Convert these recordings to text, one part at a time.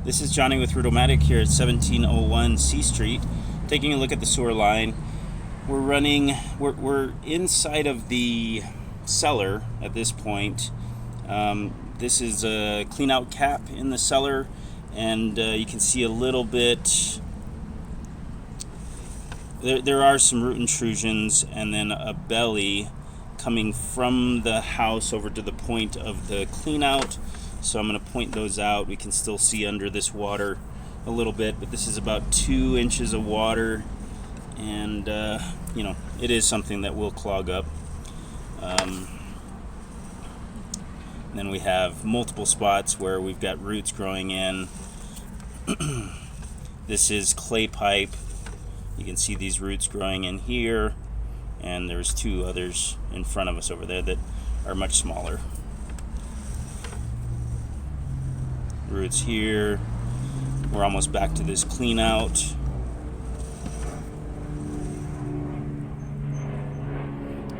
This is Johnny with Rootomatic here at 1701 C Street, taking a look at the sewer line. We're inside of the cellar at this point. This is a clean out cap in the cellar, and you can see a little bit. There are some root intrusions and then a belly coming from the house over to the point of the clean out. So I'm going to point those out. We can still see under this water a little bit, but this is about 2 inches of water, and it is something that will clog up. Then we have multiple spots where we've got roots growing in. This is clay pipe. You can see these roots growing in here, and there's 2 others in front of us over there that are much smaller. Roots here. We're almost back to this clean out.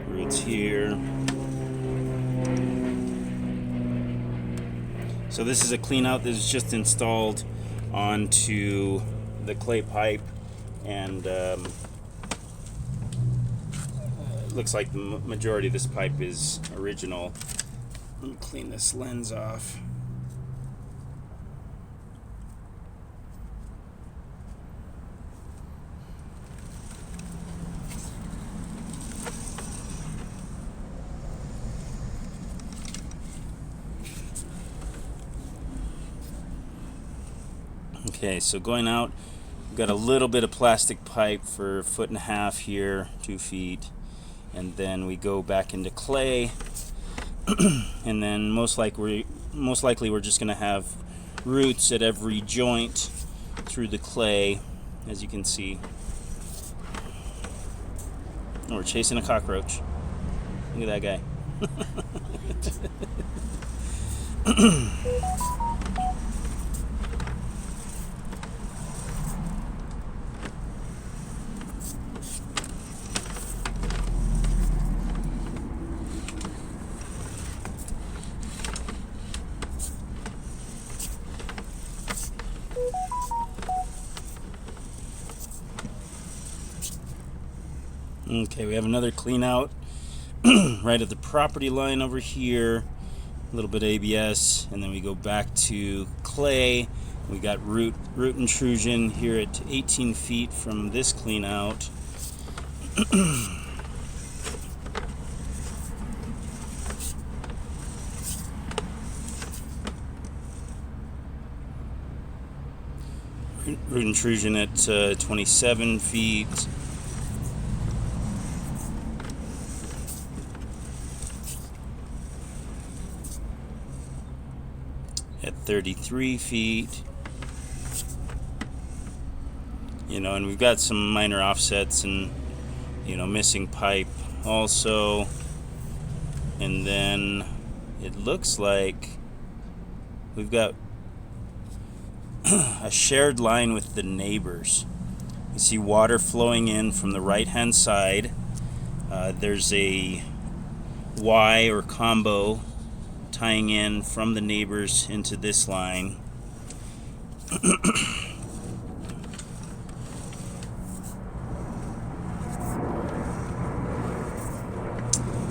Roots here. So this is a clean out that is just installed onto the clay pipe, and it looks like the majority of this pipe is original. Let me clean this lens off. Okay, so going out, we've got a little bit of plastic pipe for 1.5 feet here, 2 feet, and then we go back into clay, and then most likely we're just going to have roots at every joint through the clay, as you can see. Oh, we're chasing a cockroach. Look at that guy. Okay, we have another clean out right at the property line over here. A little bit of ABS, and then we go back to clay. We got root intrusion here at 18 feet from this clean out. Root intrusion at 27 feet. At 33 feet. And we've got some minor offsets and, missing pipe also. And then it looks like we've got a shared line with the neighbors. You see water flowing in from the right-hand side. There's a Y or combo tying in from the neighbors into this line.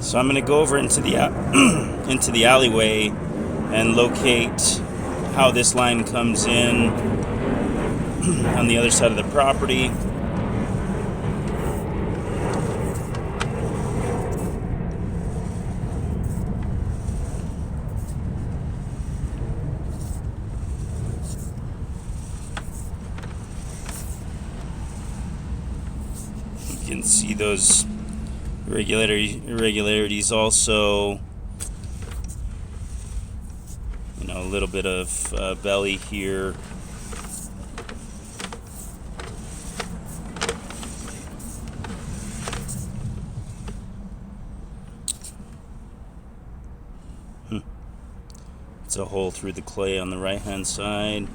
So I'm going to go over into the alleyway and locate how this line comes in on the other side of the property. You can see those irregularities also. A little bit of belly here. It's a hole through the clay on the right-hand side.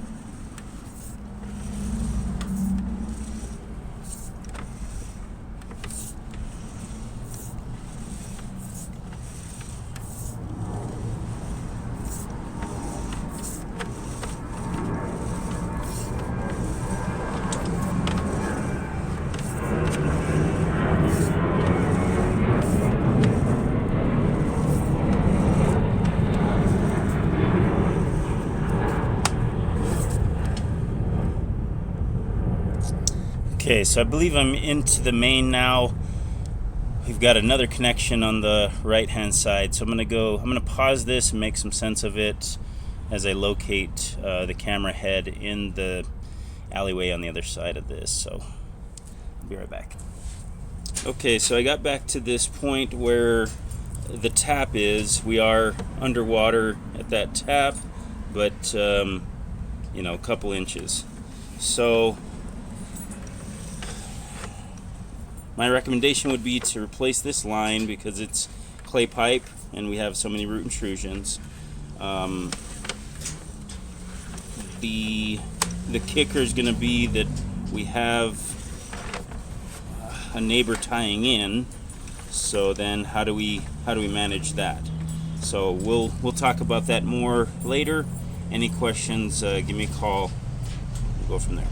Okay, so I believe I'm into the main now. We've got another connection on the right hand side, so I'm gonna pause this and make some sense of it as I locate the camera head in the alleyway on the other side of this. So I'll be right back. Okay, so I got back to this point where the tap is. We are underwater at that tap, but a couple inches. So my recommendation would be to replace this line because it's clay pipe and we have so many root intrusions. The kicker is going to be that we have a neighbor tying in. So then, how do we manage that? So we'll talk about that more later. Any questions? Give me a call. We'll go from there.